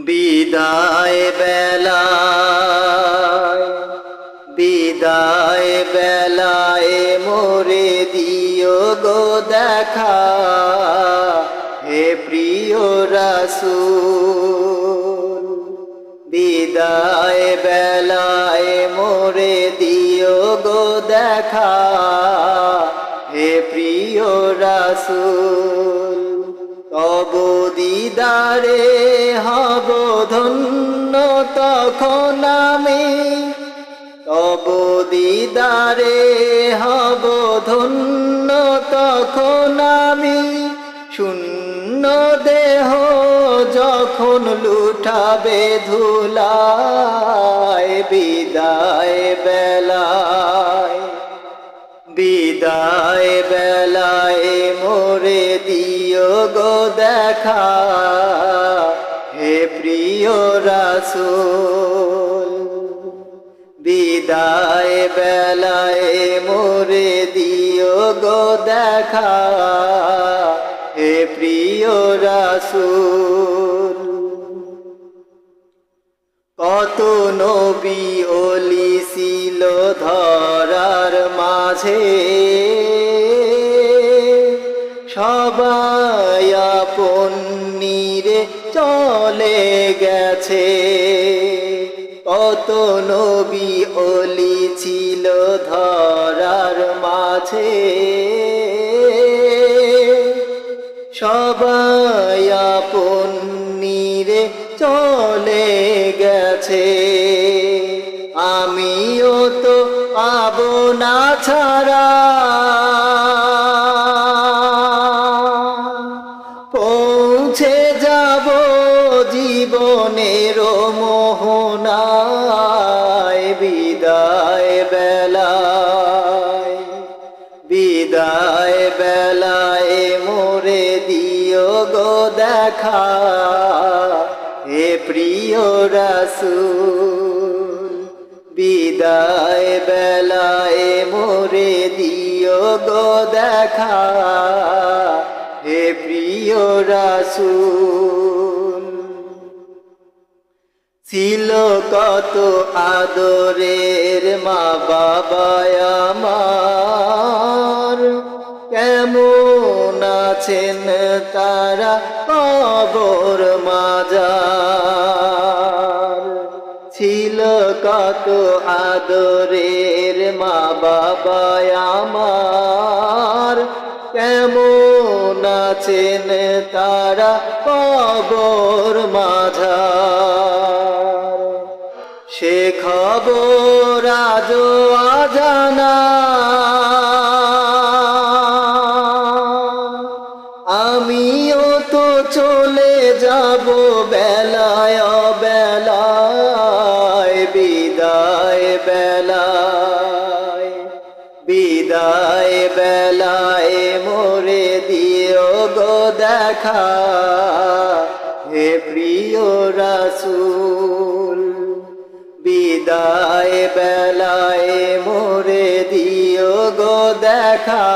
বিদায় বেলায় বিদায় বেলায় মোরে দিও গো দেখা, হে প্রিয় রাসূল। বিদায় বেলায় মোরে দিও গো দেখা, হে প্রিয় রাসূল। তব দিদারে হব ধন্য তখন আমি, তব দিদারে হব ধন্য তখন আমি। শূন্য দেহ যখন লুটাবে ধুলায়, বিদায় বেলায় বিদায় বেলায় মোরে দিও গো দেখা, হে প্রিয় রাসূল। বিদায় বেলায় মোরে দিও গো দেখা, হে প্রিয় রাসূল। কত নবী ওলি ছিল ধরার মাঝে, সবাই আপন নিরে চলে গেছে। কত নবী ওলি ছিল ধরার মাঝে, সবাই আপন নিরে চলে গেছে। আমিও তো পাবো না ছাড়া, পৌঁছে যাব জীবনের মোহনায়। বিদায় বেলায় বিদায় বেলায় মোরে দিও গো দেখা, হে প্রিয় রাসূল। বিদায় বেলায় মোরে দিও গো দেখা, হে প্রিয় রাসূল। ছিল কত আদরের মা বাবা আমার, কেমন আছেন তারা কবর মাজার। ছিল কত আদরের মা বাবা আমার, কেমন আছেন তারা কবর মাঝার। সে খবর আজও অজানা, আমিও তো চলে যাব বেলায় বেলায়। বিদায় বেলায় বিদায় বেলায় মোরে দিও গো দেখা, হে প্রিয় রাসূল। বিদায় বেলায় মোরে দিও গো দেখা,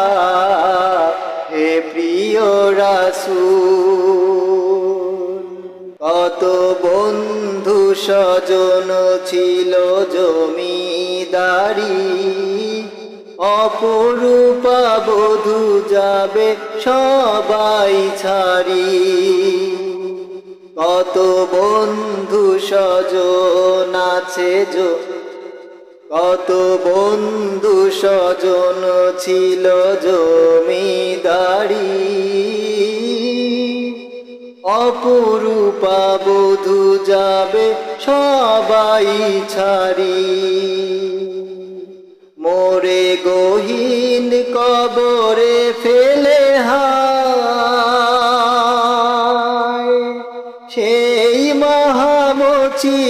হে প্রিয় রাসূল। কত বন্ধু স্বজন ছিল জমিদারি, অপরূপা বধূ যাবে সবাই ছাড়ি। কত বন্ধু স্বজন আছে কত বন্ধু স্বজন ছিল জমিদারি, অপরূপা বধূ যাবে সবাই ছাড়ি। মোরে গহীন কবরে ফেলে হায়, সেই মহামুসিবতে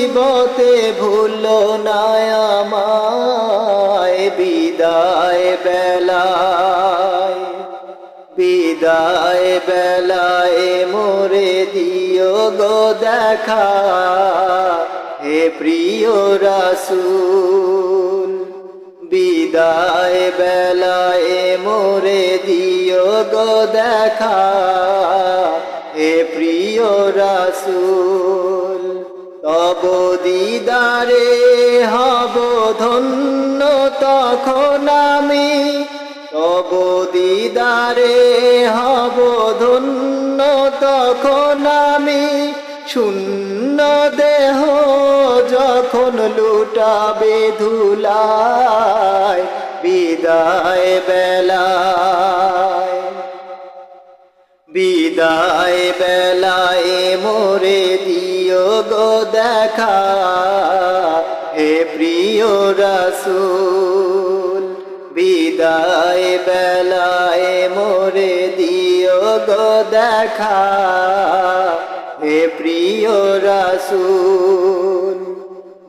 ভুলো না আমায়। বিদায় বেলায় বিদায় বেলায় মোরে দিও গো দেখা, হে প্রিয় রাসূল। বিদায় বেলায় মোরে দিও গো দেখা, হে প্রিয় রাসূল। তব দিদারে হব ধন্য তখন আমি, তব দিদারে হব ধন্য তখন আমি। শূন্য দেহ যখন লুটাবে ধুলায় বিদায় বেলায়, বিদায় বেলায় মোরে দিও গো দেখা, হে প্রিয় রাসূল। বিদায় বেলায় মোরে দিও গো দেখা, হে প্রিয় রাসূল।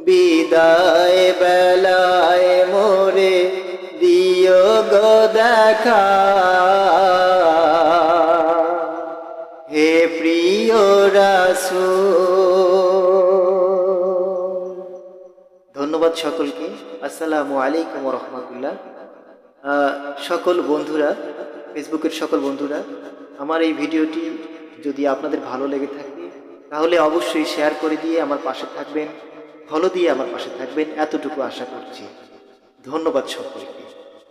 বিদায় বেলায় মোরে দিও গো দেখা, হে প্রিয় রাসূল। ধন্যবাদ সকলকে। আসসালামু আলাইকুম ওয়া রাহমাতুল্লাহ। সকল বন্ধুরা, ফেসবুকের সকল বন্ধুরা, আমার এই ভিডিওটি যদি আপনাদের ভালো লেগে থাকে তাহলে অবশ্যই শেয়ার করে দিয়ে আমার পাশে থাকবেন, ফলো দিয়ে আমার পাশে থাকবেন, এতটুকু আশা করছি। ধন্যবাদ সকলকে।